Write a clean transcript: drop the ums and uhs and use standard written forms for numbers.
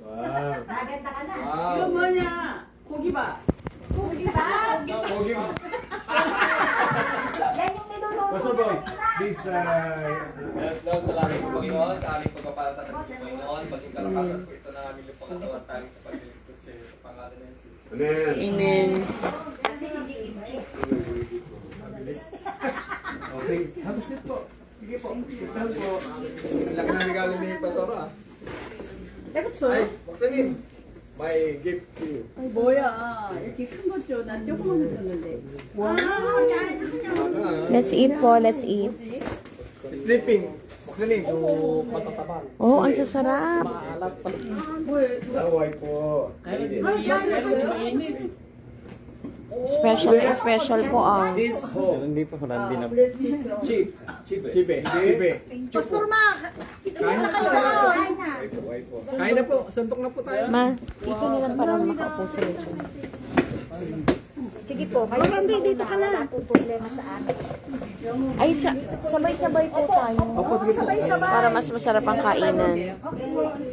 Wow. Naganda ka na. 이거 뭐냐? 고기밥. Goodbye. Pogi mo. Yan yung niluluto Pasabog. niya kanina. Please, Lord, salamat po Panginoon sa aming pagpapalatan ng Panginoon. Maging kalakasan po ito na aming lupang katawan tayo sa paglilingkod sa iyo sa pangalan ng Jesus. Amen. Amen. At least hindi kimchi. Okay, have a seat po. Sige po, sit down po. Laki na regalo ni Pastor ah. 내가 줘요? Ay, Buksanin. My gift to you. 아니, 뭐야. 이렇게 큰 거 줘. 난 조그만 거 줬는데. Let's eat po, let's eat. Sleeping. Buksanin, yung matataba. Oh, ang sasarap. Maalat pa. 뭐야, 누가. Away po. Kainin. mainit. Special po ang. This home. Hindi pa 아, 블레스 Cheap. Cheap. Cheap. 마 Kain na po. Kain na. Kain na po. Suntok na po tayo. Ma, dito na lang para makaupo si Rachel. Sige po, kayo dito ka na. Wala po problema sa amin. Ay, sabay-sabay po tayo. Sabay-sabay. Para mas masarap ang kainan. Okay.